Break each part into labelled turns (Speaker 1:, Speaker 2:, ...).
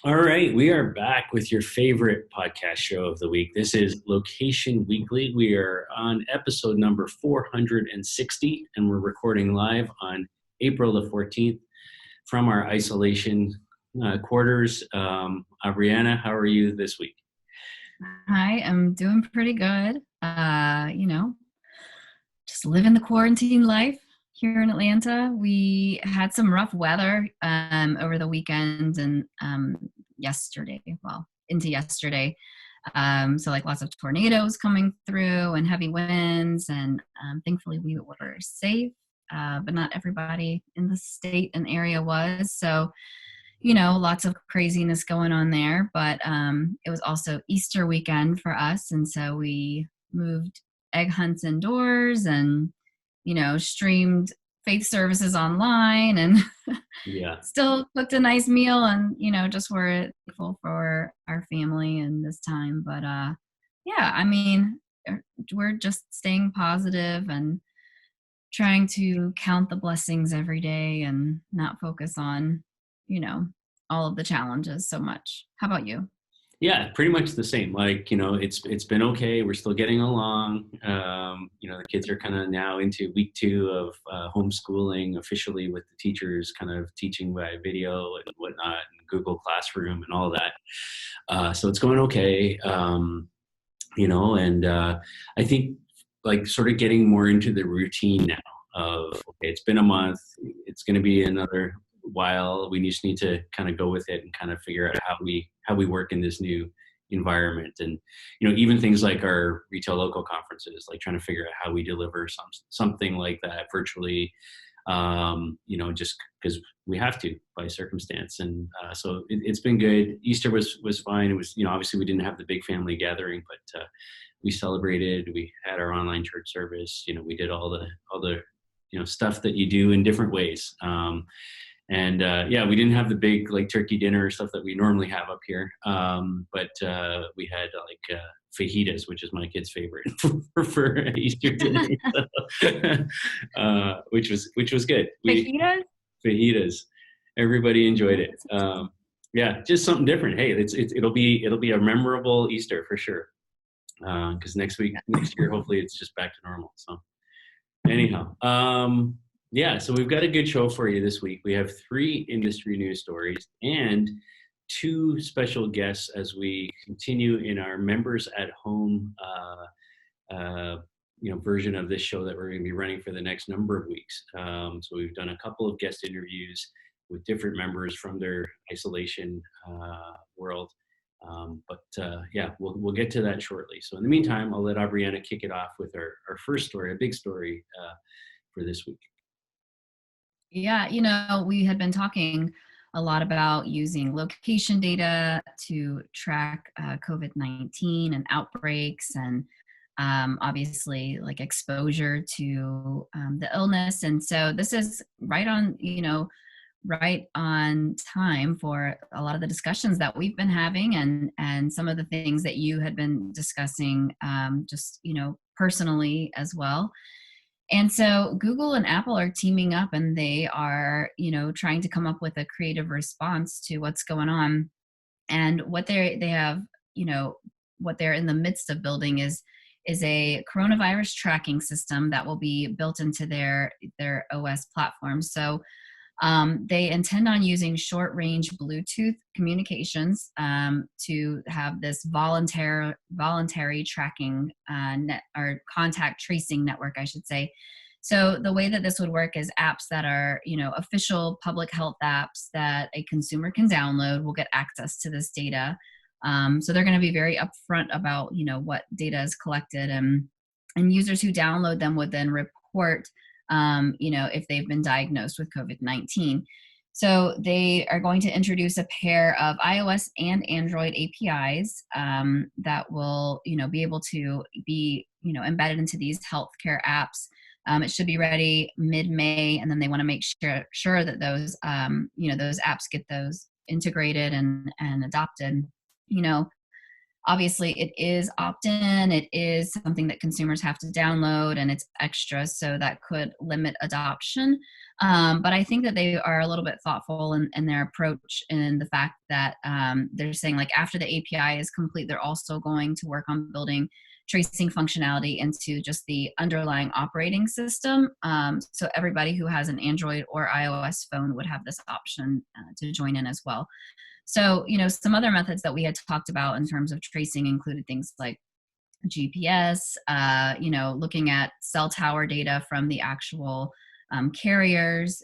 Speaker 1: All right, we are back with your favorite podcast show of the week. This is Location Weekly. We are on episode number 460, and we're recording live on April the 14th from our isolation quarters. Brianna, how are you this week?
Speaker 2: Hi, I'm doing pretty good. Just living the quarantine life here in Atlanta. We had some rough weather over the weekend and yesterday, well, into yesterday. So like lots of tornadoes coming through and heavy winds, and thankfully we were safe, but not everybody in the state and area was. So lots of craziness going on there. But it was also Easter weekend for us. And so we moved egg hunts indoors and, streamed faith services online and
Speaker 1: Yeah.
Speaker 2: still cooked a nice meal and, just were thankful for our family in this time. But yeah, I mean, we're just staying positive and trying to count the blessings every day and not focus on, you know, all of the challenges so much. How about you?
Speaker 1: Yeah, pretty much the same. Like, it's been okay. We're still getting along. The kids are kind of now into week two of homeschooling officially, with the teachers kind of teaching by video and whatnot, and Google Classroom and all that. So it's going okay. And I think like sort of getting more into the routine now of, okay, it's been a month, it's going to be another while. We just need to kind of go with it and kind of figure out how we work in this new environment. And even things like our retail local conferences, like trying to figure out how we deliver something like that virtually, just because we have to by circumstance. And so it's been good. Easter was fine. It was, obviously we didn't have the big family gathering, but we celebrated. We had our online church service. We did all the stuff that you do in different ways. And yeah, we didn't have the big like turkey dinner or stuff that we normally have up here, but we had like fajitas, which is my kid's favorite for Easter dinner, which was good.
Speaker 2: Fajitas?
Speaker 1: Fajitas, everybody enjoyed it. Yeah, just something different. Hey, it'll be a memorable Easter for sure. Because next year, hopefully, it's just back to normal. So anyhow, yeah, so we've got a good show for you this week. We have 3 industry news stories and 2 special guests as we continue in our members at home version of this show that we're going to be running for the next number of weeks. So we've done a couple of guest interviews with different members from their isolation world. Yeah, we'll get to that shortly. So in the meantime, I'll let Aubriana kick it off with our first story, a big story for this week.
Speaker 2: Yeah, we had been talking a lot about using location data to track COVID-19 and outbreaks and obviously like exposure to the illness. And so this is right on time for a lot of the discussions that we've been having and some of the things that you had been discussing just personally as well. And so Google and Apple are teaming up and they are trying to come up with a creative response to what's going on. And what they have what they're in the midst of building is a coronavirus tracking system that will be built into their OS platform. So they intend on using short-range Bluetooth communications to have this voluntary tracking net or contact tracing network, I should say. So the way that this would work is apps that are, official public health apps that a consumer can download will get access to this data. So they're going to be very upfront about, what data is collected, and users who download them would then report if they've been diagnosed with COVID-19. So they are going to introduce a pair of iOS and Android APIs that will, be able to be, embedded into these healthcare apps. It should be ready mid-May, and then they want to make sure that those, those apps get those integrated and adopted. Obviously, it is opt-in. It is something that consumers have to download, and it's extra, so that could limit adoption. But I think that they are a little bit thoughtful in their approach, in the fact that they're saying, like, after the API is complete, they're also going to work on building tracing functionality into just the underlying operating system. So everybody who has an Android or iOS phone would have this option to join in as well. So, some other methods that we had talked about in terms of tracing included things like GPS, looking at cell tower data from the actual carriers,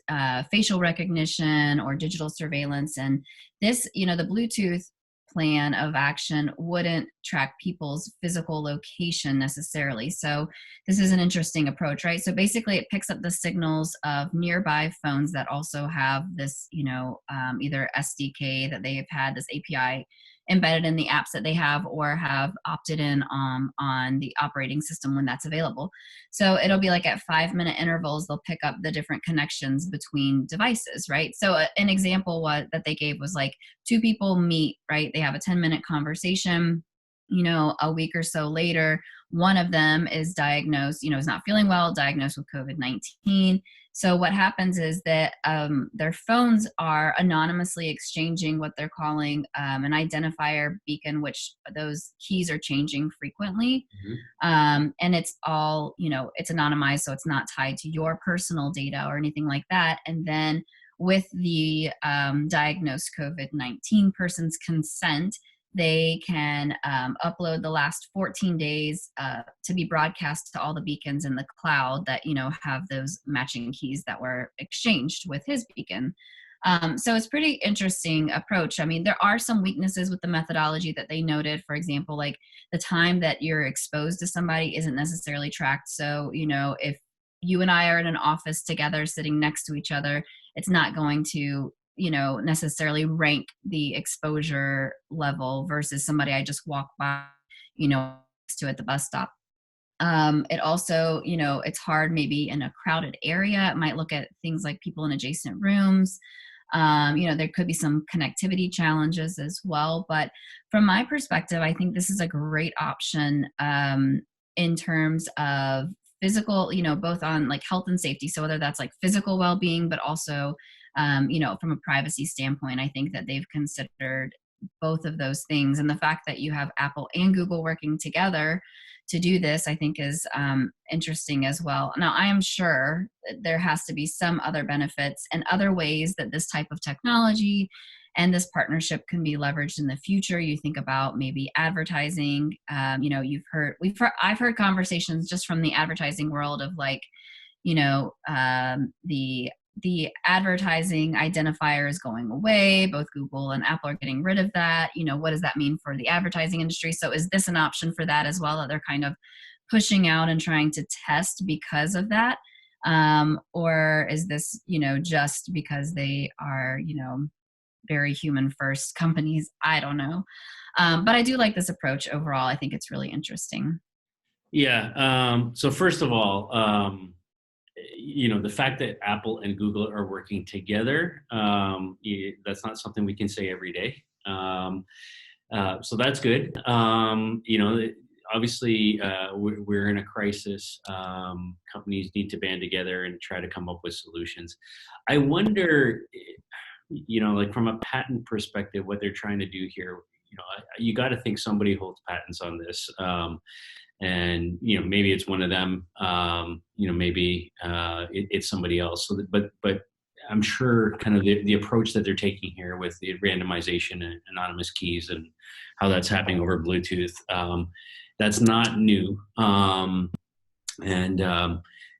Speaker 2: facial recognition, or digital surveillance. And this, the Bluetooth plan of action wouldn't track people's physical location necessarily. So this is an interesting approach, right? So basically it picks up the signals of nearby phones that also have this, either SDK that they have had, this API embedded in the apps that they have, or have opted in on the operating system when that's available. So it'll be like at 5-minute intervals, they'll pick up the different connections between devices, right? So an example that they gave was like, two people meet, right? They have a 10-minute conversation. A week or so later, one of them is diagnosed, is not feeling well, diagnosed with COVID-19. So what happens is that their phones are anonymously exchanging what they're calling an identifier beacon, which those keys are changing frequently. And it's all, it's anonymized, so it's not tied to your personal data or anything like that. And then with the diagnosed COVID-19 person's consent, they can upload the last 14 days to be broadcast to all the beacons in the cloud that, have those matching keys that were exchanged with his beacon. So it's pretty interesting approach. I mean, there are some weaknesses with the methodology that they noted. For example, like the time that you're exposed to somebody isn't necessarily tracked. So, if you and I are in an office together sitting next to each other, it's not going to necessarily rank the exposure level versus somebody I just walk by, next to at the bus stop. It also, it's hard maybe in a crowded area. It might look at things like people in adjacent rooms. There could be some connectivity challenges as well. But from my perspective, I think this is a great option in terms of physical, both on like health and safety. So whether that's like physical well-being, but also from a privacy standpoint, I think that they've considered both of those things. And the fact that you have Apple and Google working together to do this, I think is interesting as well. Now, I am sure that there has to be some other benefits and other ways that this type of technology and this partnership can be leveraged in the future. You think about maybe advertising. I've heard conversations just from the advertising world of like, the advertising identifier is going away. Both Google and Apple are getting rid of that. What does that mean for the advertising industry? So is this an option for that as well, that they're kind of pushing out and trying to test because of that? Or is this, just because they are, very human first companies? I don't know. But I do like this approach overall. I think it's really interesting.
Speaker 1: Yeah. So first of all, the fact that Apple and Google are working together, that's not something we can say every day. So that's good. Obviously, we're in a crisis. Companies need to band together and try to come up with solutions. I wonder, like from a patent perspective, what they're trying to do here. You got to think somebody holds patents on this. And maybe it's one of them. Maybe it's somebody else. So but I'm sure kind of the approach that they're taking here with the randomization and anonymous keys and how that's happening over Bluetooth, that's not new.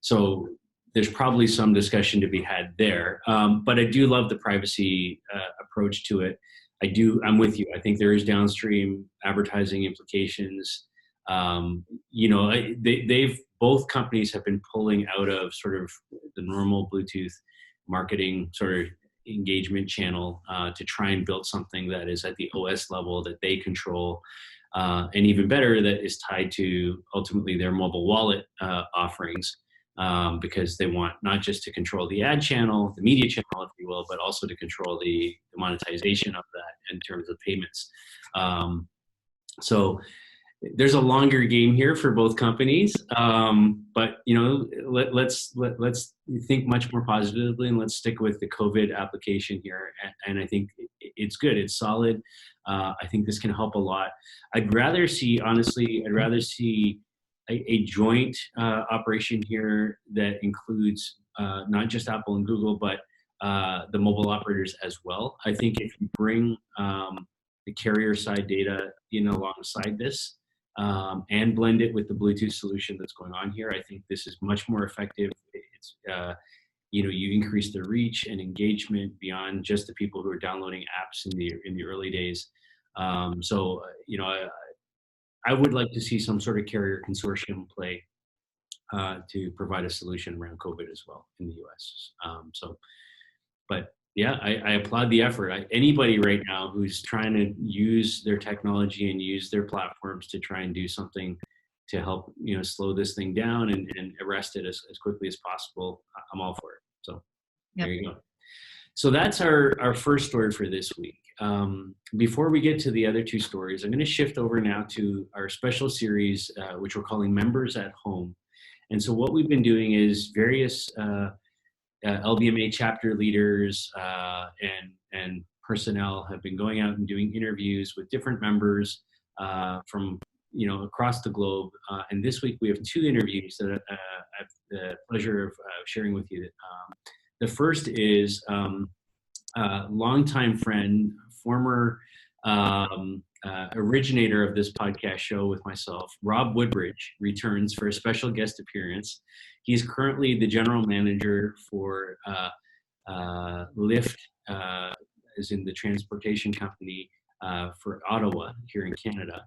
Speaker 1: So there's probably some discussion to be had there. But I do love the privacy approach to it. I'm with you. I think there is downstream advertising implications. Both companies have been pulling out of sort of the normal Bluetooth marketing sort of engagement channel to try and build something that is at the OS level that they control, and even better, that is tied to ultimately their mobile wallet offerings, because they want not just to control the ad channel, the media channel, if you will, but also to control the monetization of that in terms of payments. So there's a longer game here for both companies, but let's think much more positively, and let's stick with the COVID application here. And I think it's good. It's solid. I think this can help a lot. Honestly, I'd rather see a joint operation here that includes not just Apple and Google, but the mobile operators as well. I think if you bring the carrier side data in alongside this, and blend it with the Bluetooth solution that's going on here, I think this is much more effective. It's you increase the reach and engagement beyond just the people who are downloading apps in the early days. I would like to see some sort of carrier consortium play to provide a solution around COVID as well in the US. But yeah, I applaud the effort. Anybody right now who's trying to use their technology and use their platforms to try and do something to help, slow this thing down and arrest it as quickly as possible, I'm all for it. So There you go. So that's our first story for this week. Before we get to the other two stories, I'm going to shift over now to our special series, which we're calling Members at Home. And so what we've been doing is various LBMA chapter leaders and personnel have been going out and doing interviews with different members from across the globe. And this week we have two interviews that I have the pleasure of sharing with you. The first is longtime friend, former originator of this podcast show with myself, Rob Woodbridge, returns for a special guest appearance. He's currently the general manager for Lyft, as in the transportation company for Ottawa here in Canada.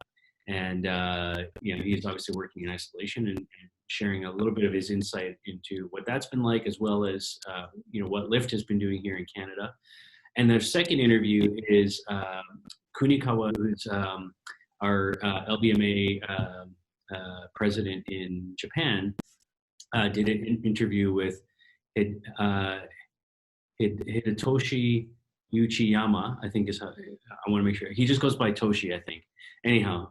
Speaker 1: And he's obviously working in isolation and sharing a little bit of his insight into what that's been like, as well as what Lyft has been doing here in Canada. And the second interview is Kunikawa, who's our LBMA president in Japan, did an interview with Hidetoshi Uchiyama, I think is how, I want to make sure. He just goes by Toshi, I think. Anyhow,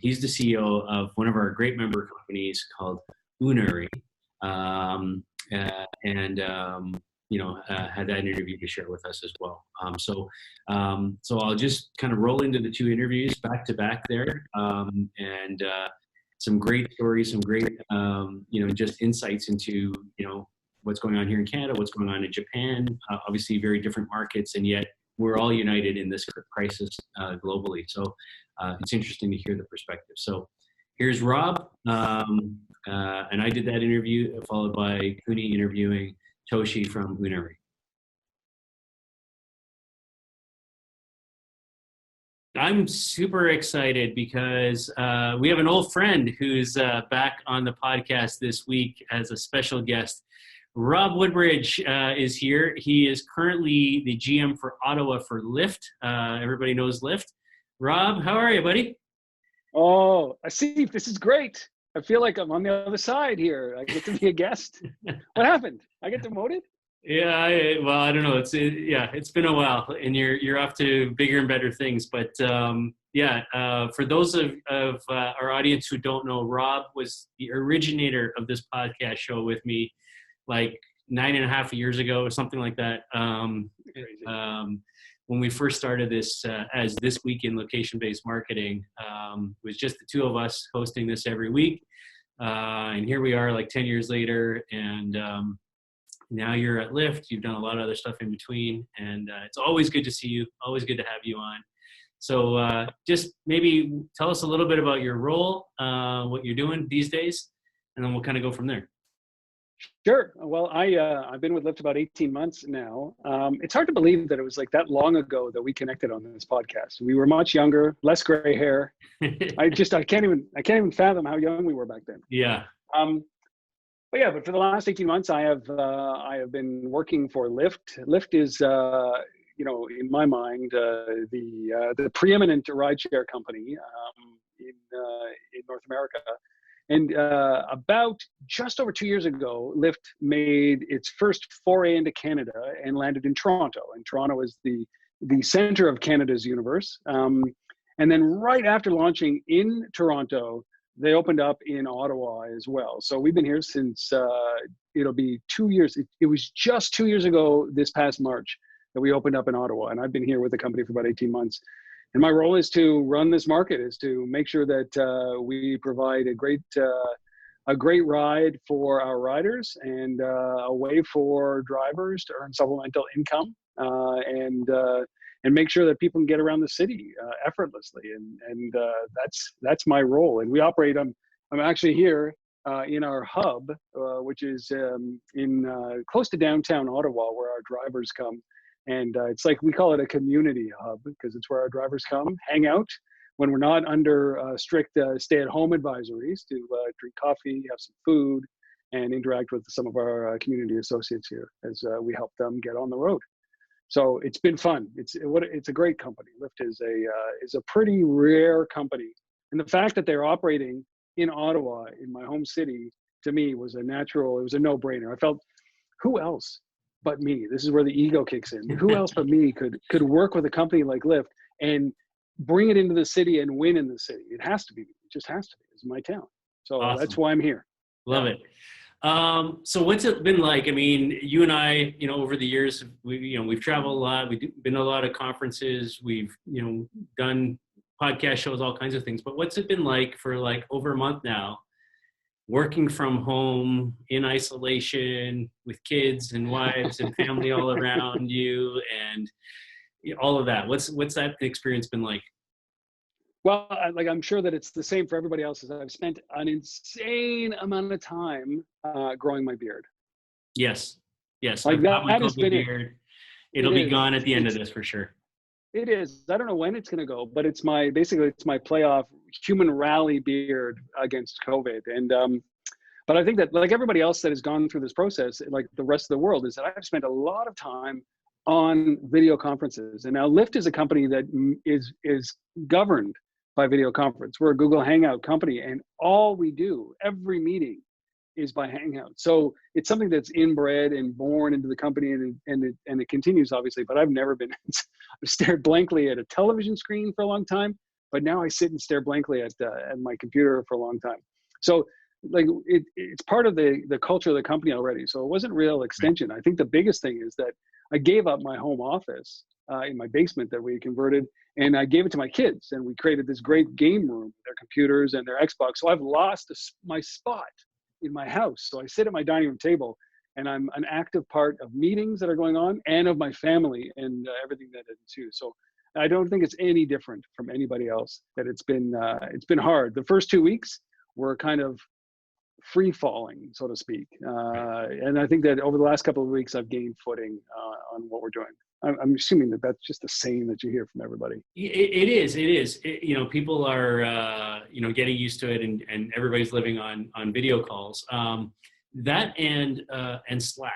Speaker 1: he's the CEO of one of our great member companies called Unerry, had that interview to share with us as well. So I'll just kind of roll into the two interviews back to back there, and some great stories, some great just insights into what's going on here in Canada, what's going on in Japan. Obviously, very different markets, and yet we're all united in this crisis globally. So it's interesting to hear the perspective. So here's Rob, and I did that interview, followed by Kuni interviewing Toshi from Unerry. I'm super excited because we have an old friend who's back on the podcast this week as a special guest. Rob Woodbridge is here. He is currently the GM for Ottawa for Lyft. Everybody knows Lyft. Rob, how are you, buddy?
Speaker 3: Oh, I see. This is great. I feel like I'm on the other side here. I get to be a guest. What happened? I get demoted?
Speaker 1: Yeah, I don't know. It's been a while, and you're off to bigger and better things. But for those of our audience who don't know, Rob was the originator of this podcast show with me, like 9.5 years ago or something like that. When we first started this as This Week in Location-Based Marketing, it was just the two of us hosting this every week. And here we are like 10 years later, and now you're at Lyft. You've done a lot of other stuff in between, and it's always good to see you, always good to have you on. So just maybe tell us a little bit about your role, what you're doing these days, and then we'll kind of go from there.
Speaker 3: Sure. Well, I've been with Lyft about 18 months now. It's hard to believe that it was like that long ago that we connected on this podcast. We were much younger, less gray hair. I can't even fathom how young we were back then.
Speaker 1: Yeah.
Speaker 3: But for the last 18 months, I have been working for Lyft. Lyft is, in my mind, the preeminent rideshare company in North America. And about just over 2 years ago, Lyft made its first foray into Canada and landed in Toronto. And Toronto is the center of Canada's universe. And then right after launching in Toronto, they opened up in Ottawa as well. So we've been here since it'll be 2 years. It was just 2 years ago this past March that we opened up in Ottawa. And I've been here with the company for about 18 months. And my role is to run this market, is to make sure that we provide a great ride for our riders and a way for drivers to earn supplemental income and make sure that people can get around the city effortlessly. And that's my role. And we operate. I'm actually here in our hub, which is in close to downtown Ottawa, where our drivers come. And it's like, we call it a community hub because it's where our drivers come, hang out when we're not under strict stay-at-home advisories, to drink coffee, have some food, and interact with some of our community associates here as we help them get on the road. So it's been fun. It's a great company. Lyft is a pretty rare company, and the fact that they're operating in Ottawa, in my home city, to me was a no-brainer. I felt, who else but me? This is where the ego kicks in. Who else but me could work with a company like Lyft and bring it into the city and win in the city? It has to be me. It just has to be. It's my town. So
Speaker 1: Awesome.
Speaker 3: That's why I'm here.
Speaker 1: Love it. So what's it been like? I mean, you and I, over the years, we've traveled a lot. We've been to a lot of conferences. We've, done podcast shows, all kinds of things. But what's it been like for like over a month now, working from home in isolation with kids and wives and family all around you and all of that? What's that experience been like?
Speaker 3: Well, I'm sure that it's the same for everybody else. I've spent an insane amount of time growing my beard.
Speaker 1: Yes.
Speaker 3: Like that has been
Speaker 1: beard. It'll be gone at the end of this for sure.
Speaker 3: It is. I don't know when it's going to go, but it's my playoff human rally beard against COVID. And but I think that, like everybody else that has gone through this process, like the rest of the world, is that I've spent a lot of time on video conferences. And now Lyft is a company that is governed by video conference. We're a Google Hangout company, and all we do, every meeting, is by Hangout. So it's something that's inbred and born into the company, and it continues, obviously. But I've never been I've stared blankly at a television screen for a long time, but now I sit and stare blankly at my computer for a long time. So like it's part of the culture of the company already. So it wasn't real extension. I think the biggest thing is that I gave up my home office in my basement that we converted, and I gave it to my kids, and we created this great game room with their computers and their Xbox. So I've lost my spot in my house. So I sit at my dining room table, and I'm an active part of meetings that are going on and of my family and everything that ensues. So I don't think it's any different from anybody else. That it's been hard. The first 2 weeks were kind of free falling, so to speak. And I think that over the last couple of weeks, I've gained footing on what we're doing. I'm assuming that that's just the same that you hear from everybody.
Speaker 1: It is. People are, getting used to it, and everybody's living on video calls. That and Slack.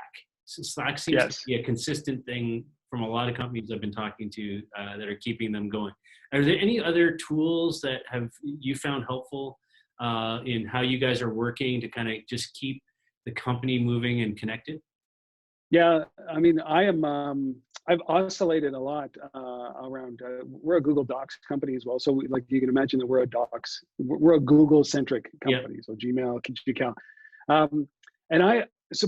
Speaker 1: So Slack seems to be a consistent thing from a lot of companies I've been talking to that are keeping them going. Are there any other tools that you found helpful in how you guys are working to kind of just keep the company moving and connected?
Speaker 3: Yeah, I mean, I've oscillated a lot around. We're a Google Docs company as well, so like you can imagine that we're a Google-centric company. Yeah. So Gmail, Gmail,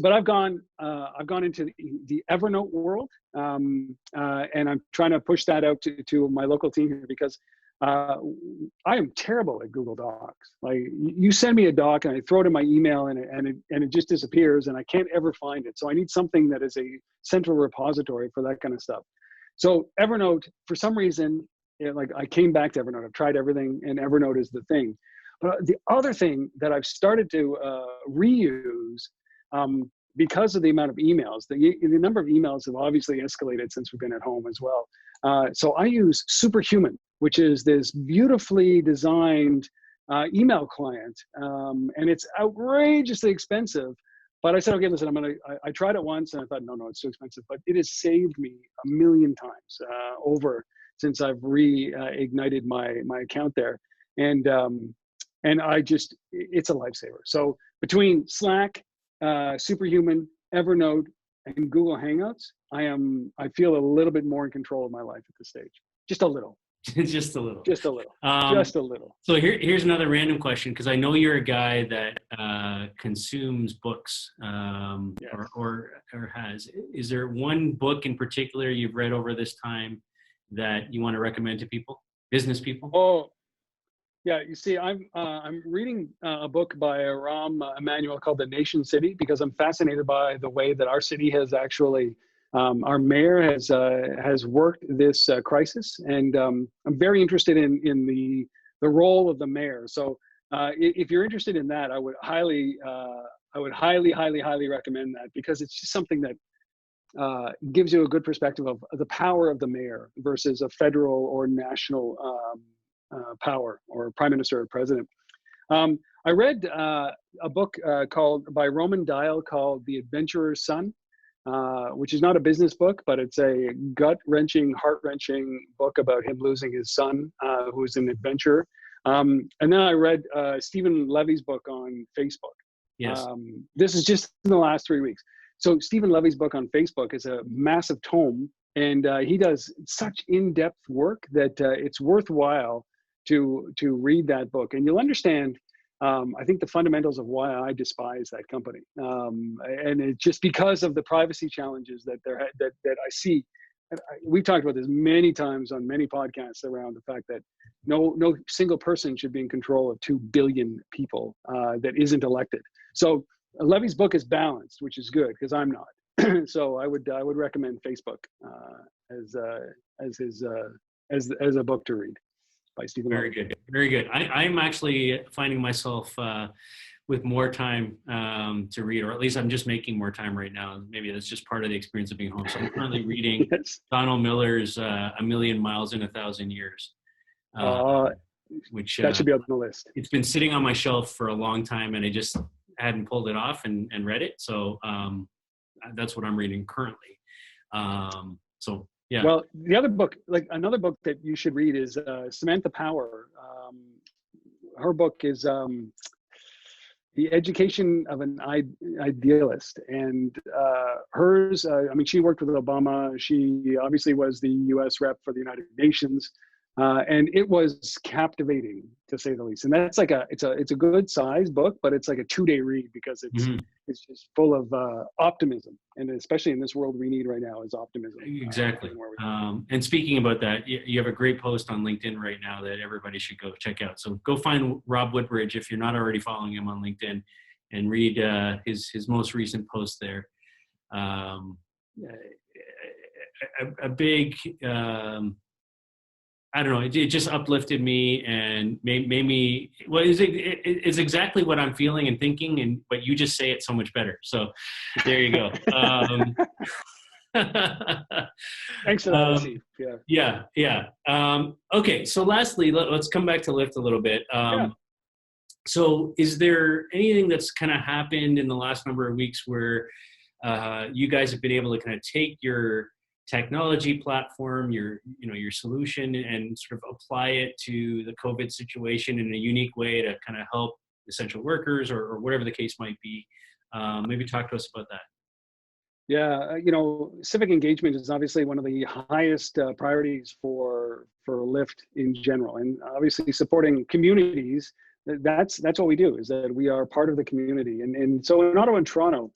Speaker 3: but I've gone into the Evernote world, and I'm trying to push that out to my local team here because I am terrible at Google Docs. Like you send me a doc and I throw it in my email and it just disappears and I can't ever find it. So I need something that is a central repository for that kind of stuff. So Evernote, for some reason, I came back to Evernote. I've tried everything, and Evernote is the thing. But the other thing that I've started to reuse, because of the amount of emails, the number of emails have obviously escalated since we've been at home as well. So I use Superhuman, which is this beautifully designed email client, and it's outrageously expensive. But I said, okay, listen, I tried it once and I thought, no, it's too expensive. But it has saved me a million times over since I've reignited my account there, and it's a lifesaver. So between Slack, Superhuman, Evernote, and Google Hangouts, I feel a little bit more in control of my life at this stage, just a little.
Speaker 1: Just a little.
Speaker 3: Just a little.
Speaker 1: Um,
Speaker 3: Just a little.
Speaker 1: so here's another random question, because I know you're a guy that consumes books,
Speaker 3: Yes.
Speaker 1: or has. Is there one book in particular you've read over this time that you want to recommend to people, business people?
Speaker 3: Oh, yeah. You see, I'm reading a book by Ram Emanuel called The Nation City, because I'm fascinated by the way that our city has actually, our mayor has worked this crisis, and I'm very interested in the role of the mayor. So if you're interested in that, I would highly highly recommend that, because it's just something that gives you a good perspective of the power of the mayor versus a federal or national power, or prime minister or president. I read a book by Roman Dial called The Adventurer's Son, which is not a business book, but it's a gut-wrenching, heart-wrenching book about him losing his son, who's an adventurer. And then I read Stephen Levy's book on Facebook.
Speaker 1: Yes.
Speaker 3: This is just in the last 3 weeks. So Stephen Levy's book on Facebook is a massive tome, and he does such in-depth work that it's worthwhile to read that book, and you'll understand, I think, the fundamentals of why I despise that company, and it's just because of the privacy challenges that I see. We've talked about this many times on many podcasts around the fact that no single person should be in control of 2 billion people that isn't elected. So Levy's book is balanced, which is good, because I'm not. So I would recommend Facebook as a book to read by Stephen
Speaker 1: Very
Speaker 3: Levy.
Speaker 1: good. Very good. I'm actually finding myself with more time to read, or at least I'm just making more time right now. Maybe that's just part of the experience of being home. So I'm currently reading
Speaker 3: Yes.
Speaker 1: Donald Miller's A Million Miles in a Thousand Years, which
Speaker 3: That should be on the list.
Speaker 1: it's been sitting on my shelf for a long time, and I just hadn't pulled it off and read it. So that's what I'm reading currently. So yeah.
Speaker 3: Well, the other book, like another book that you should read, is Samantha Power. Her book is The Education of an Idealist, and hers. I mean, she worked with Obama. She obviously was the U.S. rep for the United Nations, and it was captivating, to say the least. And that's like it's a good size book, but it's like a 2-day read, because it's just full of optimism, and especially in this world we need right now is optimism.
Speaker 1: Exactly. And speaking about that, you have a great post on LinkedIn right now that everybody should go check out. So go find Rob Woodbridge if you're not already following him on LinkedIn, and read his most recent post there. A big, I don't know, it just uplifted me and made me, well, it's exactly what I'm feeling and thinking, but you just say it so much better. So there you go.
Speaker 3: Thanks for that, Steve.
Speaker 1: Yeah. Okay, so lastly, let's come back to Lyft a little bit. So is there anything that's kind of happened in the last number of weeks where you guys have been able to kind of take your technology platform, your solution, and sort of apply it to the COVID situation in a unique way to kind of help essential workers or whatever the case might be? Maybe talk to us about that.
Speaker 3: Yeah, civic engagement is obviously one of the highest priorities for Lyft in general, and obviously supporting communities. That's what we do. Is that we are part of the community, and so in Ottawa and Toronto,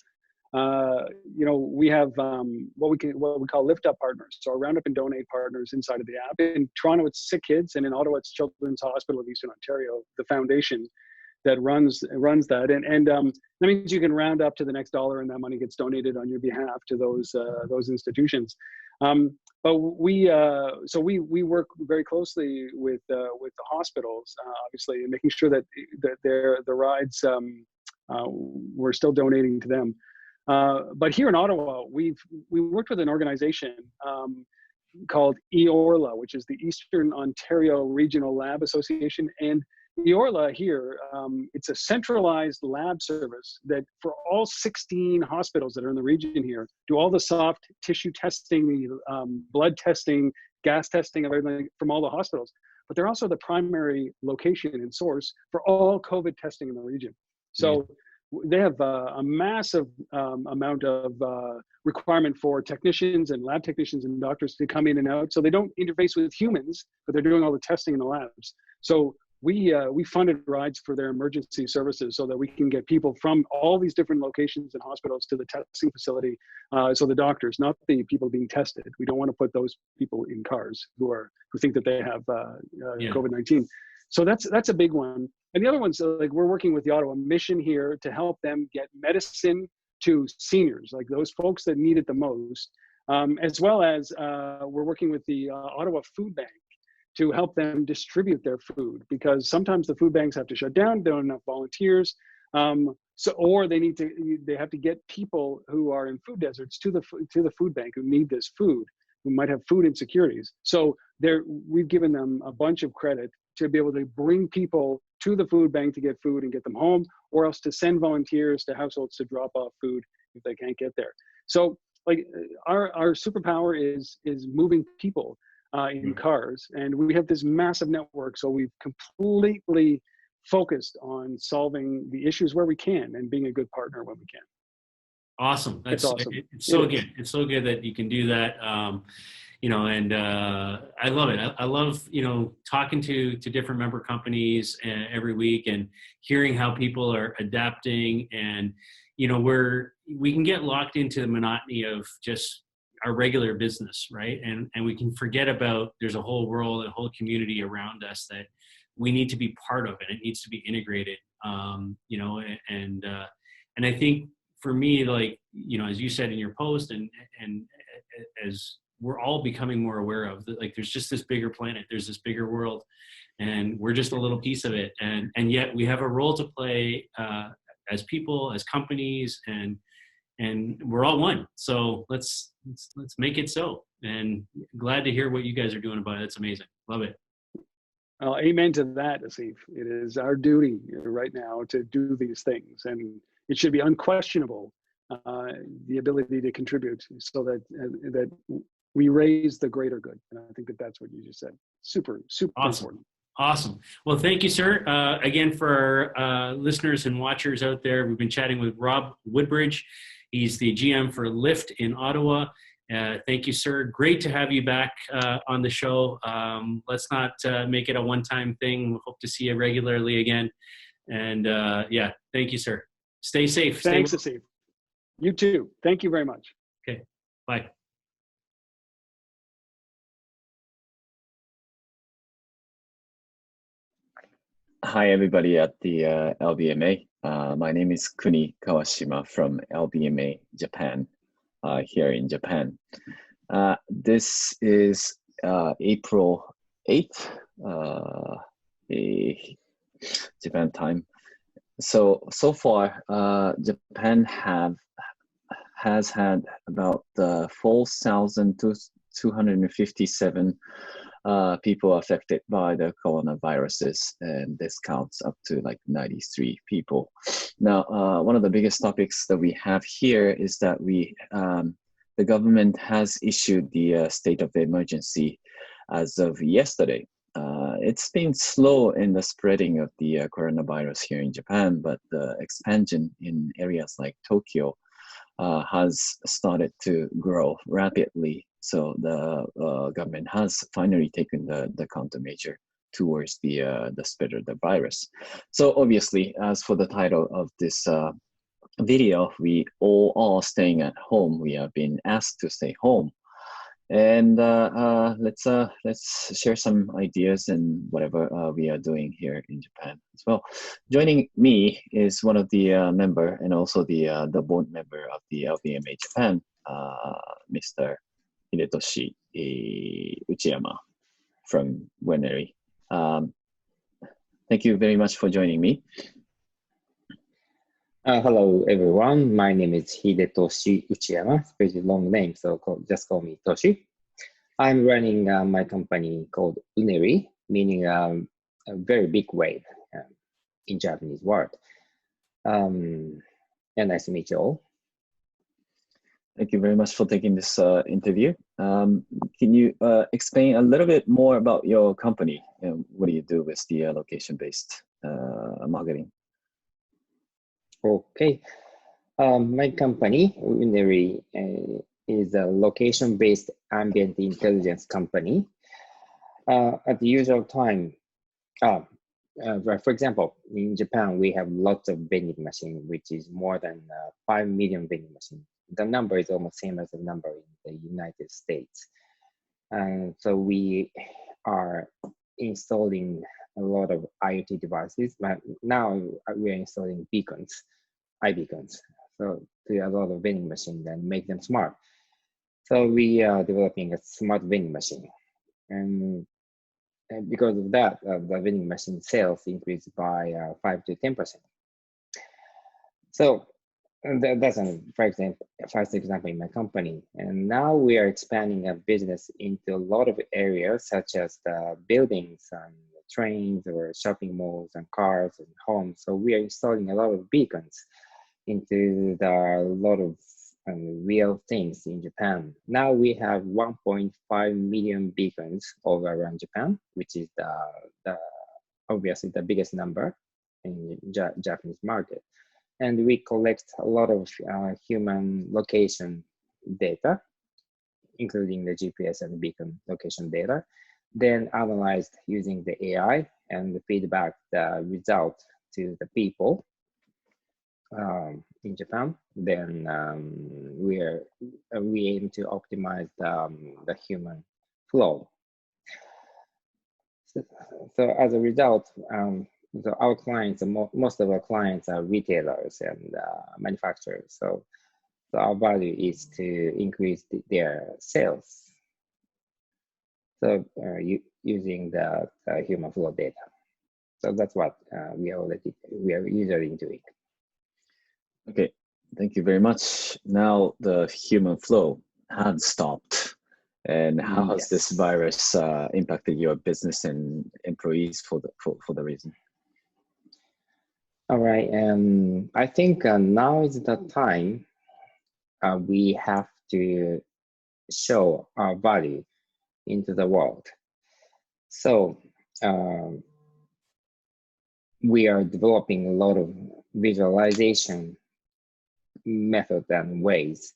Speaker 3: we have what we call lift up partners. So our round up and donate partners inside of the app. In Toronto, it's Sick Kids, and in Ottawa, it's Children's Hospital of Eastern Ontario, the foundation that runs that. And that means you can round up to the next dollar, and that money gets donated on your behalf to those institutions. But we work very closely with the hospitals, obviously, and making sure that the rides we're still donating to them. But here in Ottawa, we worked with an organization called EORLA, which is the Eastern Ontario Regional Lab Association. And EORLA here, it's a centralized lab service that for all 16 hospitals that are in the region here, do all the soft tissue testing, the blood testing, gas testing of everything from all the hospitals. But they're also the primary location and source for all COVID testing in the region. So they have a massive amount of requirement for technicians and lab technicians and doctors to come in and out. So they don't interface with humans, but they're doing all the testing in the labs. So we funded rides for their emergency services so that we can get people from all these different locations and hospitals to the testing facility. So the doctors, not the people being tested. We don't want to put those people in cars who think that they have COVID-19. So that's a big one. And the other one's like we're working with the Ottawa Mission here to help them get medicine to seniors, like those folks that need it the most, as well as we're working with the Ottawa Food Bank to help them distribute their food, because sometimes the food banks have to shut down. They don't have enough volunteers, or they have to get people who are in food deserts to the food bank who need this food, who might have food insecurities. So we've given them a bunch of credit to be able to bring people to the food bank to get food and get them home, or else to send volunteers to households to drop off food if they can't get there. So like our superpower is moving people in cars, and we have this massive network. So we've completely focused on solving the issues where we can and being a good partner when we can.
Speaker 1: Awesome. That's
Speaker 3: awesome.
Speaker 1: It's so good. It's so good that you can do that. And I love it. I love, talking to different member companies every week and hearing how people are adapting. And, we can get locked into the monotony of just our regular business, right? And we can forget about there's a whole world, a whole community around us that we need to be part of, and it needs to be integrated. And I think for me, like, as you said in your post, and as we're all becoming more aware of, like, there's just this bigger planet, there's this bigger world, and we're just a little piece of it. And yet we have a role to play as people, as companies, and we're all one. So let's make it so. And glad to hear what you guys are doing about it. It's amazing. Love it.
Speaker 3: Amen to that, Asif. It is our duty right now to do these things, and it should be unquestionable, the ability to contribute, so that we raise the greater good. And I think that's what you just said. Super
Speaker 1: awesome.
Speaker 3: Important.
Speaker 1: Awesome. Well, thank you, sir. Again, for our listeners and watchers out there, we've been chatting with Rob Woodbridge. He's the GM for Lyft in Ottawa. Thank you, sir. Great to have you back on the show. Let's not make it a one-time thing. We hope to see you regularly again. And thank you, sir. Stay safe.
Speaker 3: Thanks, Asif. You too. Thank you very much.
Speaker 1: Okay. Bye.
Speaker 4: Hi, everybody at the LBMA. My name is Kuni Kawashima from LBMA Japan, here in Japan. This is April 8th, Japan time. So far, Japan has had about 4,257 people affected by the coronaviruses, and this counts up to like 93 people. Now, one of the biggest topics that we have here is that the government has issued the state of emergency as of yesterday. It's been slow in the spreading of the coronavirus here in Japan, but the expansion in areas like Tokyo has started to grow rapidly. So the government has finally taken the countermeasure towards the spread of the virus. So obviously, as for the title of this video, we all are staying at home. We have been asked to stay home, and let's share some ideas and whatever we are doing here in Japan as well. Joining me is one of the member and also the board member of the LBMA Japan, Mr. Hidetoshi Uchiyama from Unerry. Thank you very much for joining me.
Speaker 5: Hello, everyone. My name is Hidetoshi Uchiyama. It's a pretty long name, so just call me Toshi. I'm running my company called Unerry, meaning a very big wave in Japanese word. And nice to meet you all.
Speaker 4: Thank you very much for taking this interview. Can you explain a little bit more about your company and what do you do with the location-based marketing?
Speaker 5: Okay. My company, Unerry, is a location-based ambient intelligence company. At the usual time, for example, in Japan, we have lots of vending machines, which is more than 5 million vending machines. The number is almost same as the number in the United States. And so we are installing a lot of IoT devices, but now we are installing beacons, iBeacons, so to a lot of vending machines and make them smart. So we are developing a smart vending machine. And because of that, the vending machine sales increased by 5 to 10%. So that's first example in my company. And now we are expanding our business into a lot of areas, such as the buildings and trains or shopping malls and cars and homes. So we are installing a lot of beacons into a lot of real things in Japan. Now we have 1.5 million beacons all around Japan, which is obviously the biggest number in Japanese market. And we collect a lot of human location data, including the GPS and beacon location data, then analyzed using the AI and feedback the result to the people in Japan. Then we aim to optimize the human flow. So as a result, so our clients, most of our clients are retailers and manufacturers. So our value is to increase their sales. So using the human flow data. So that's what we are usually doing.
Speaker 4: Okay, thank you very much. Now the human flow had stopped. And how has this virus impacted your business and employees for the reason?
Speaker 5: All right, I think now is the time we have to show our value into the world. So we are developing a lot of visualization methods and ways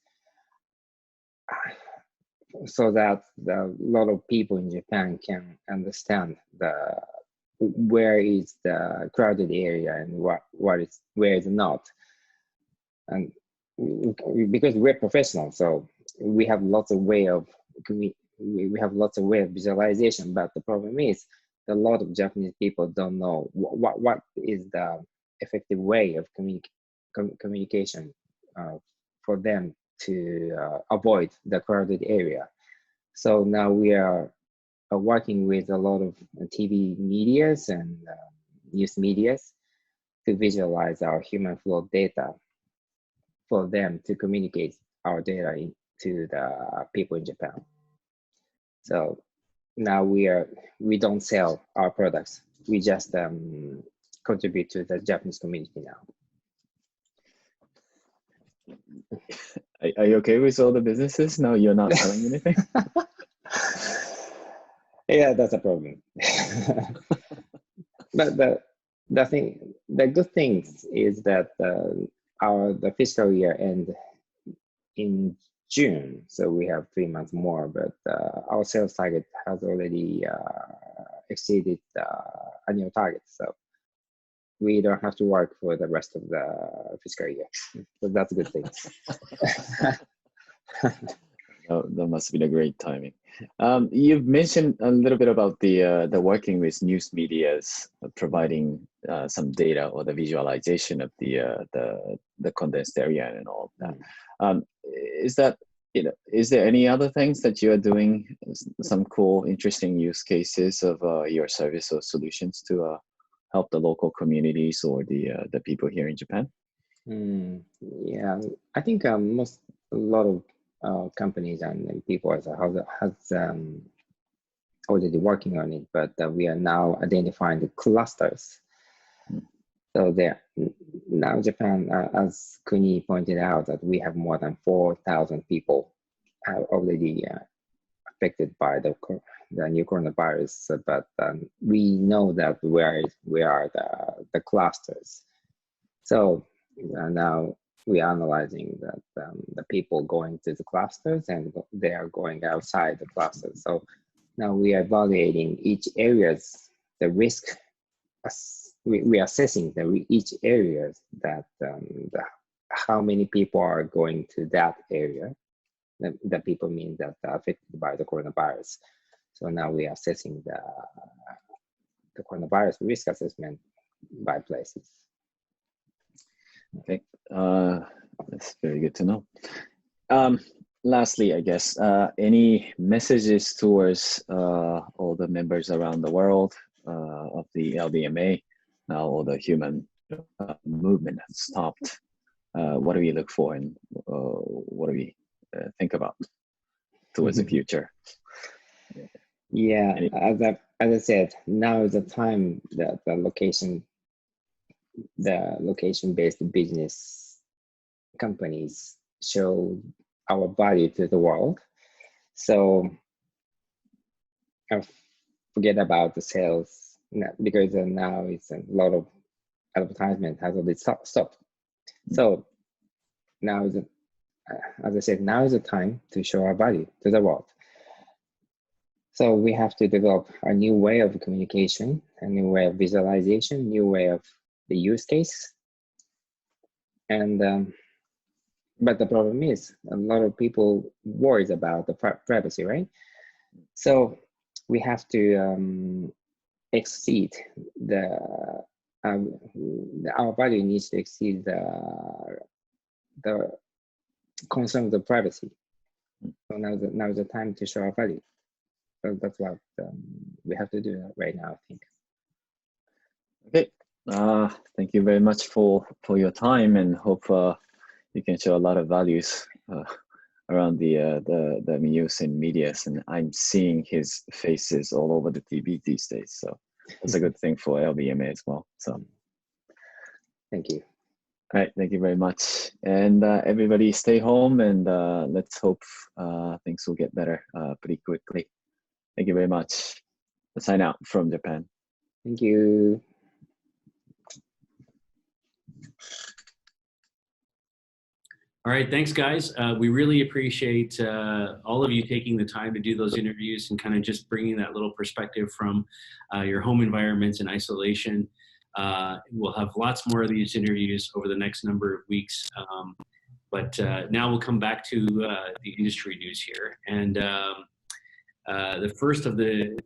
Speaker 5: so that a lot of people in Japan can understand where is the crowded area and where is not. And because we're professionals, so we have lots of way of visualization. But the problem is a lot of Japanese people don't know what is the effective way of communication for them to avoid the crowded area. So now we are working with a lot of TV medias and news medias to visualize our human flow data for them to communicate our data to the people in Japan. So now we don't sell our products. We just contribute to the Japanese community now.
Speaker 4: Are you okay with all the businesses? No, you're not selling anything?
Speaker 5: Yeah, that's a problem. But the good thing is that the fiscal year ends in June, so we have 3 months more. But our sales target has already exceeded the annual target, so we don't have to work for the rest of the fiscal year. So that's a good thing.
Speaker 4: That must have been a great timing. You've mentioned a little bit about the working with news medias, providing some data or the visualization of the condensed area and all of that. Is there any other things that you are doing? Some cool, interesting use cases of your service or solutions to help the local communities or the people here in Japan?
Speaker 5: Yeah, I think a lot of companies and people has already working on it, but we are now identifying the clusters. So now Japan, as Kuni pointed out, that we have more than 4,000 people already affected by the new coronavirus, but we know that where are the clusters. So now we are analyzing that the people going to the clusters and they are going outside the clusters. So now we are evaluating each areas, the risk. We are assessing each area that how many people are going to that area. The people mean that are affected by the coronavirus. So now we are assessing the coronavirus risk assessment by places.
Speaker 4: Okay, that's very good to know. Lastly, I guess, any messages towards all the members around the world of the LBMA? Now all the human movement has stopped. What do we look for, and what do we think about towards the future?
Speaker 5: Yeah, as I said, now is the time that the location-based business companies show our value to the world. So forget about the sales, because now it's a lot of advertisement has already stopped. So now is, as I said, now is the time to show our value to the world. So we have to develop a new way of communication, a new way of visualization, new way of the use case. And but the problem is a lot of people worries about the privacy, right? So we have to exceed our value needs to exceed the concern of the privacy. So now is the time to show our value. So that's what we have to do right now, I think.
Speaker 4: Okay. Thank you very much for your time, and hope you can show a lot of values around the news and medias. And I'm seeing his faces all over the TV these days, so that's a good thing for LBMA as well. So
Speaker 5: thank you.
Speaker 4: All right, thank you very much. And everybody stay home, and let's hope things will get better pretty quickly. Thank you very much. Let's sign out from Japan.
Speaker 5: Thank you.
Speaker 1: All right, thanks, guys. We really appreciate all of you taking the time to do those interviews and kind of just bringing that little perspective from your home environments and isolation. We'll have lots more of these interviews over the next number of weeks. But now we'll come back to the industry news here. And the first of the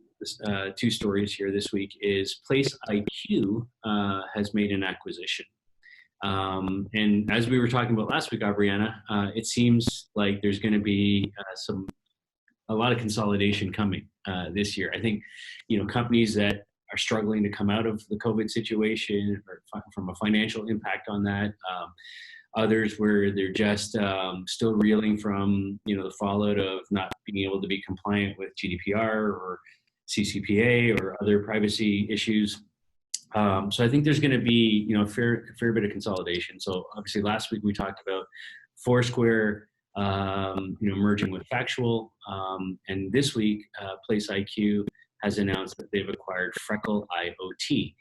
Speaker 1: two stories here this week is PlaceIQ has made an acquisition. And as we were talking about last week, Abriana, it seems like there's going to be a lot of consolidation coming this year. I think, companies that are struggling to come out of the COVID situation or from a financial impact on that. Others where they're just still reeling from, the fallout of not being able to be compliant with GDPR or CCPA or other privacy issues. So I think there's going to be, a fair bit of consolidation. So obviously last week we talked about Foursquare, merging with Factual, and this week PlaceIQ has announced that they've acquired Freckle IoT.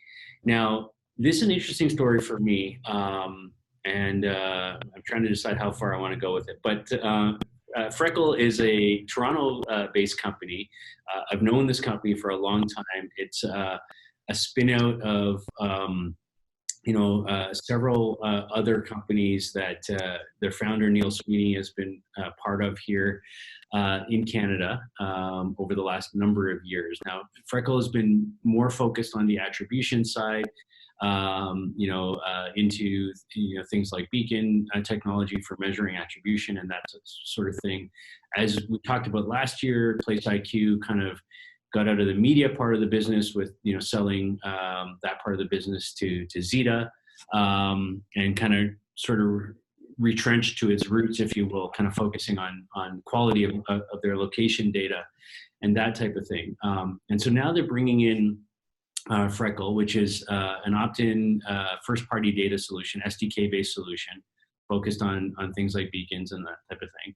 Speaker 1: Now this is an interesting story for me, and I'm trying to decide how far I want to go with it. But Freckle is a Toronto-based company. I've known this company for a long time. It's a spin out of several other companies that their founder Neil Sweeney has been part of here in Canada over the last number of years. Now, Freckle has been more focused on the attribution side, into things like beacon technology for measuring attribution and that sort of thing. As we talked about last year, PlaceIQ kind of got out of the media part of the business with selling that part of the business to Zeta, and kind of sort of retrenched to its roots, if you will, kind of focusing on quality of their location data and that type of thing. And so now they're bringing in Freckle, which is an opt-in first-party data solution, SDK-based solution, focused on things like beacons and that type of thing.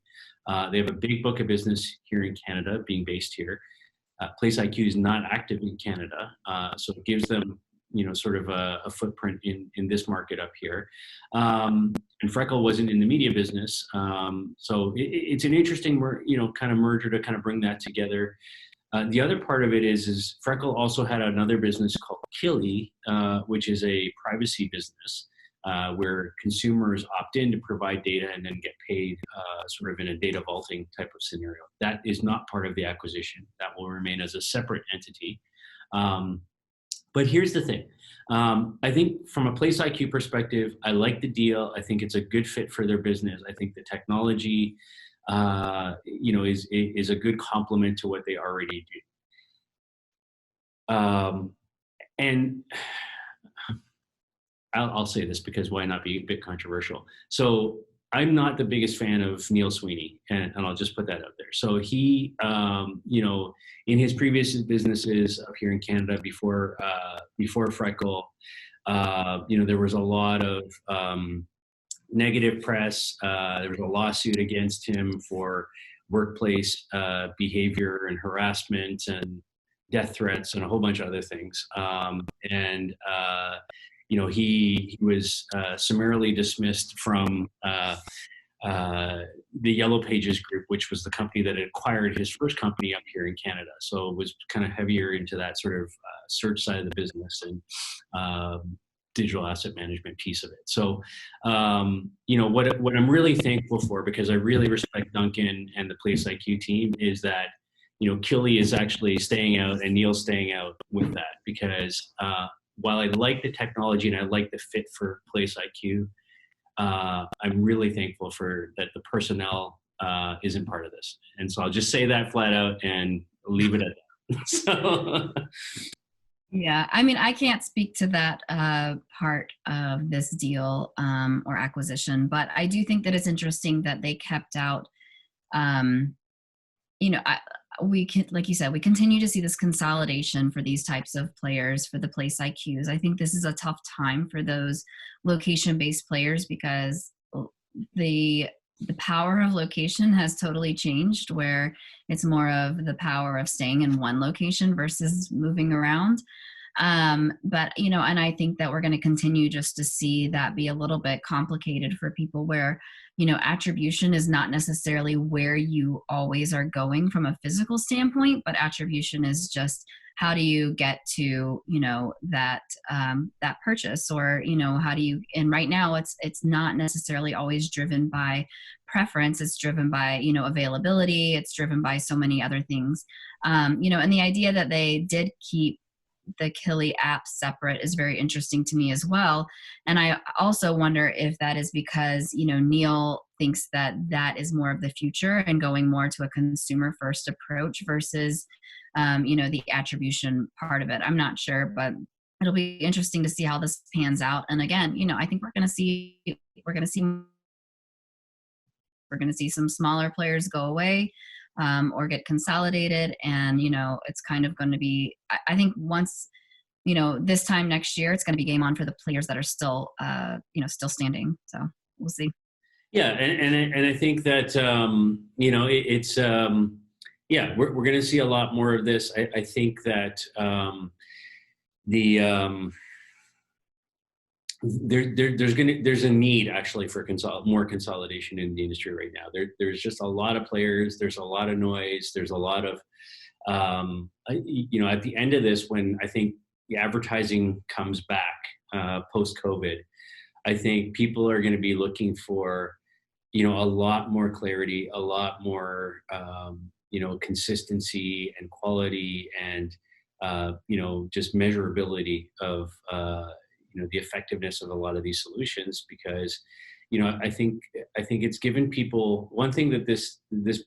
Speaker 1: They have a big book of business here in Canada, being based here. PlaceIQ is not active in Canada, so it gives them sort of a footprint in this market up here. And Freckle wasn't in the media business. So it's an interesting, kind of merger to kind of bring that together. The other part of it is Freckle also had another business called Killy, which is a privacy business where consumers opt in to provide data and then get paid sort of in a data vaulting type of scenario. That is not part of the acquisition. That will remain as a separate entity. But here's the thing. I think from a PlaceIQ perspective, I like the deal. I think it's a good fit for their business. I think the technology is a good complement to what they already do. And I'll say this because why not be a bit controversial? So I'm not the biggest fan of Neil Sweeney, and I'll just put that out there. So he, in his previous businesses up here in Canada before Freckle, there was a lot of negative press. There was a lawsuit against him for workplace behavior and harassment and death threats and a whole bunch of other things. He was summarily dismissed from the Yellow Pages group, which was the company that acquired his first company up here in Canada. So it was kind of heavier into that sort of search side of the business and digital asset management piece of it. So, what I'm really thankful for, because I really respect Duncan and the PlaceIQ team, is that, Killy is actually staying out and Neil's staying out with that, because while I like the technology and I like the fit for PlaceIQ, I'm really thankful for that the personnel isn't part of this. And so I'll just say that flat out and leave it at that. So.
Speaker 2: Yeah, I mean, I can't speak to that part of this deal or acquisition, but I do think that it's interesting that they kept out, we can, like you said, we continue to see this consolidation for these types of players, for the PlaceIQs. I think this is a tough time for those location-based players because the power of location has totally changed, where it's more of the power of staying in one location versus moving around. But, and I think that we're going to continue just to see that be a little bit complicated for people where, attribution is not necessarily where you always are going from a physical standpoint, but attribution is just how do you get to, that purchase, or, how do you, and right now it's not necessarily always driven by preference. It's driven by, availability. It's driven by so many other things. And the idea that they did keep the Killy app separate is very interesting to me as well. And I also wonder if that is because, Neil thinks that that is more of the future and going more to a consumer first approach versus, the attribution part of it. I'm not sure, but it'll be interesting to see how this pans out. And again, I think we're going to see some smaller players go away. Or get consolidated, and it's kind of going to be, I think once this time next year, it's going to be game on for the players that are still still standing. So we'll see.
Speaker 1: Yeah, and I think that it's we're going to see a lot more of this. I think that there's a need actually for more consolidation in the industry right now. There's just a lot of players. There's a lot of noise. There's a lot of at the end of this, when I think the advertising comes back post COVID, I think people are going to be looking for a lot more clarity, a lot more consistency and quality, and just measurability of the effectiveness of a lot of these solutions, because I think it's given people one thing that this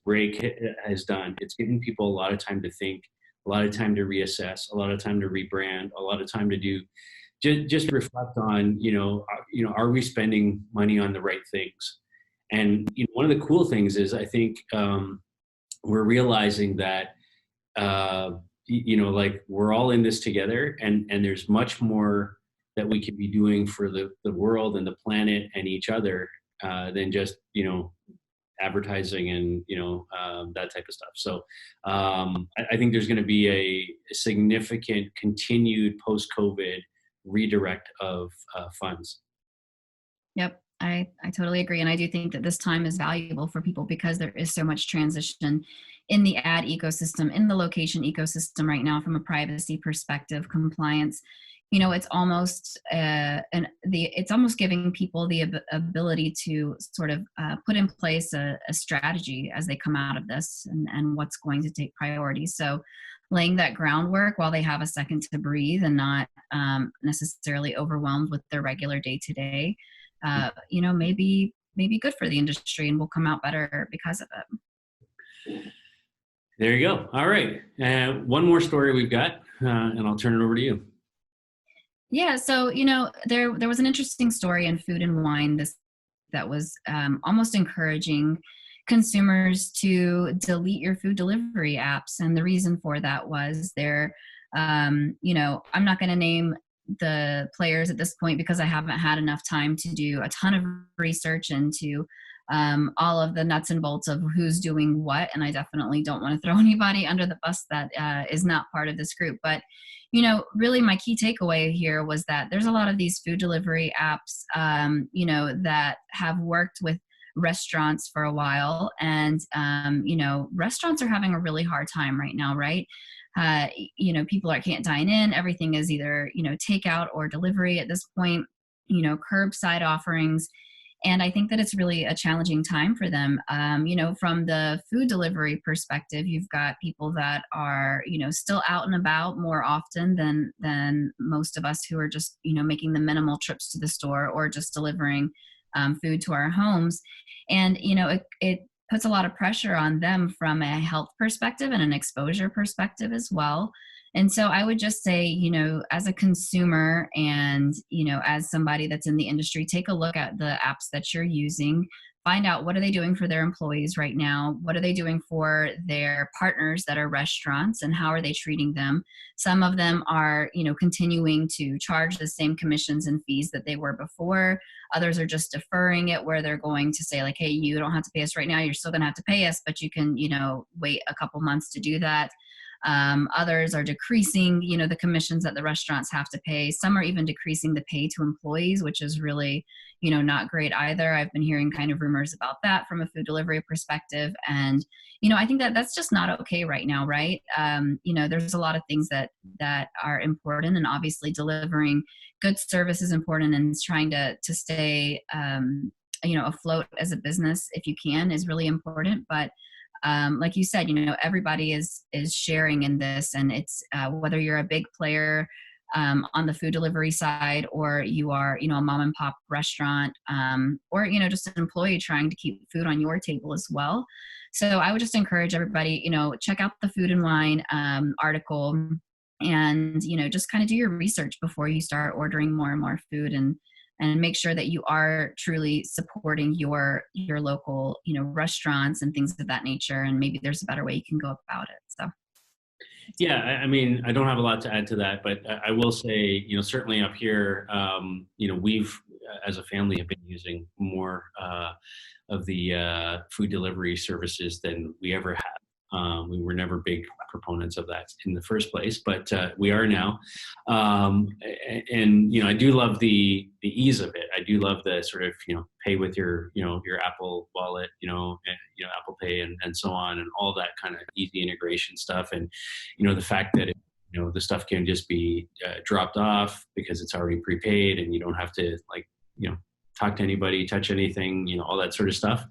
Speaker 1: break has done. It's given people a lot of time to think, a lot of time to reassess, a lot of time to rebrand, a lot of time to do just reflect on are we spending money on the right things? And one of the cool things is I think we're realizing that we're all in this together, and there's much more that we could be doing for the world and the planet and each other than just, advertising and, that type of stuff. So I think there's going to be a significant continued post-COVID redirect of funds.
Speaker 2: Yep, I totally agree. And I do think that this time is valuable for people because there is so much transition in the ad ecosystem, in the location ecosystem right now from a privacy perspective, compliance. You know, it's almost it's almost giving people the ability to sort of put in place a strategy as they come out of this and what's going to take priority. So laying that groundwork while they have a second to breathe and not necessarily overwhelmed with their regular day-to-day, you know, maybe good for the industry, and we'll come out better because of it.
Speaker 1: There you go. All right. One more story we've got, and I'll turn it over to you.
Speaker 2: Yeah. So, you know, there was an interesting story in Food and Wine that was almost encouraging consumers to delete your food delivery apps. And the reason for that was you know, I'm not going to name the players at this point because I haven't had enough time to do a ton of research into all of the nuts and bolts of who's doing what. And I definitely don't want to throw anybody under the bus that is not part of this group. But, you know, really my key takeaway here was that there's a lot of these food delivery apps, you know, that have worked with restaurants for a while. And, you know, restaurants are having a really hard time right now, right? You know, people can't dine in. Everything is either, you know, takeout or delivery at this point, you know, curbside offerings. And I think that it's really a challenging time for them. You know, from the food delivery perspective, you've got people that are, you know, still out and about more often than most of us who are just, you know, making the minimal trips to the store or just delivering food to our homes. And, you know, it puts a lot of pressure on them from a health perspective and an exposure perspective as well. And so I would just say, you know, as a consumer and, you know, as somebody that's in the industry, take a look at the apps that you're using, find out what are they doing for their employees right now? What are they doing for their partners that are restaurants, and how are they treating them? Some of them are, you know, continuing to charge the same commissions and fees that they were before. Others are just deferring it, where they're going to say like, hey, you don't have to pay us right now. You're still going to have to pay us, but you can, you know, wait a couple months to do that. Others are decreasing, you know, the commissions that the restaurants have to pay. Some are even decreasing the pay to employees, which is really, you know, not great either. I've been hearing kind of rumors about that from a food delivery perspective. And, you know, I think that that's just not okay right now, right? You know, there's a lot of things that are important, and obviously delivering good service is important, and trying to stay, you know, afloat as a business, if you can, is really important. But like you said, you know, everybody is sharing in this, and it's whether you're a big player on the food delivery side, or you are, you know, a mom and pop restaurant, or, you know, just an employee trying to keep food on your table as well. So I would just encourage everybody, you know, check out the Food and Wine article, and, you know, just kind of do your research before you start ordering more and more food, and make sure that you are truly supporting your local, you know, restaurants and things of that nature. And maybe there's a better way you can go about it. So.
Speaker 1: Yeah, I mean, I don't have a lot to add to that, but I will say, you know, certainly up here, you know, we've, as a family, have been using more of the food delivery services than we ever had. We were never big proponents of that in the first place, but we are now. And, you know, I do love the ease of it. I do love the sort of, you know, pay with your, you know, your Apple Wallet, you know, Apple Pay and so on, and all that kind of easy integration stuff. And, you know, the fact that, you know, the stuff can just be dropped off because it's already prepaid, and you don't have to, like, you know, talk to anybody, touch anything, you know, all that sort of stuff.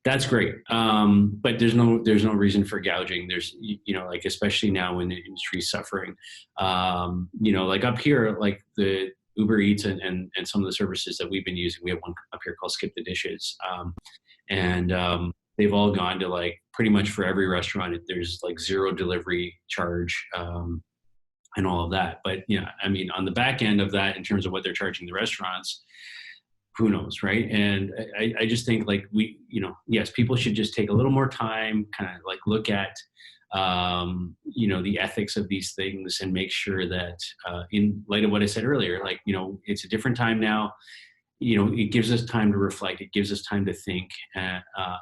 Speaker 1: That's great. But there's no reason for gouging. There's, you know, like, especially now when the industry's suffering, you know, like up here, like the Uber Eats and some of the services that we've been using, we have one up here called Skip the Dishes. And they've all gone to, like, pretty much for every restaurant, there's like zero delivery charge, and all of that. But, you know, I mean, on the back end of that, in terms of what they're charging the restaurants, who knows, right? And I just think, like, we, you know, yes, people should just take a little more time, kind of like look at, you know, the ethics of these things, and make sure that in light of what I said earlier, like, you know, it's a different time now. You know, it gives us time to reflect. It gives us time to think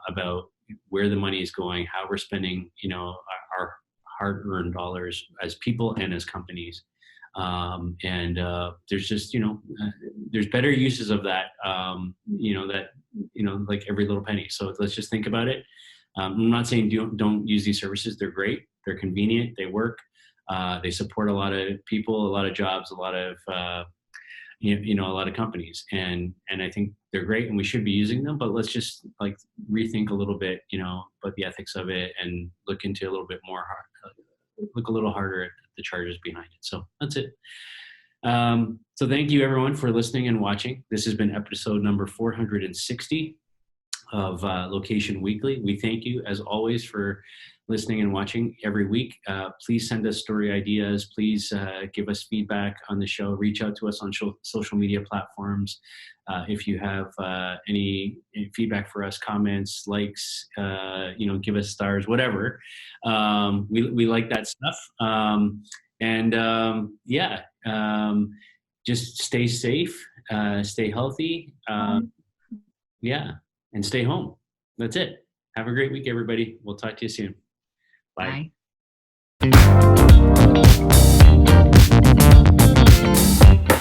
Speaker 1: about where the money is going, how we're spending, you know, our hard-earned dollars as people and as companies. There's just, there's better uses of that, like every little penny. So let's just think about it. I'm not saying don't use these services. They're great. They're convenient. They work. They support a lot of people, a lot of jobs, a lot of, a lot of companies. And I think they're great and we should be using them, but let's just like rethink a little bit, about the ethics of it and look into a little bit more look a little harder at the charges behind it. So that's it. So thank you everyone for listening and watching. This has been episode number 460 of Location Weekly. We thank you as always for listening and watching every week. Please send us story ideas. Please give us feedback on the show. Reach out to us on social media platforms. If you have any feedback for us, comments, likes, give us stars, whatever. We like that stuff. Just stay safe, stay healthy. And stay home. That's it. Have a great week, everybody. We'll talk to you soon. Bye.
Speaker 2: Bye.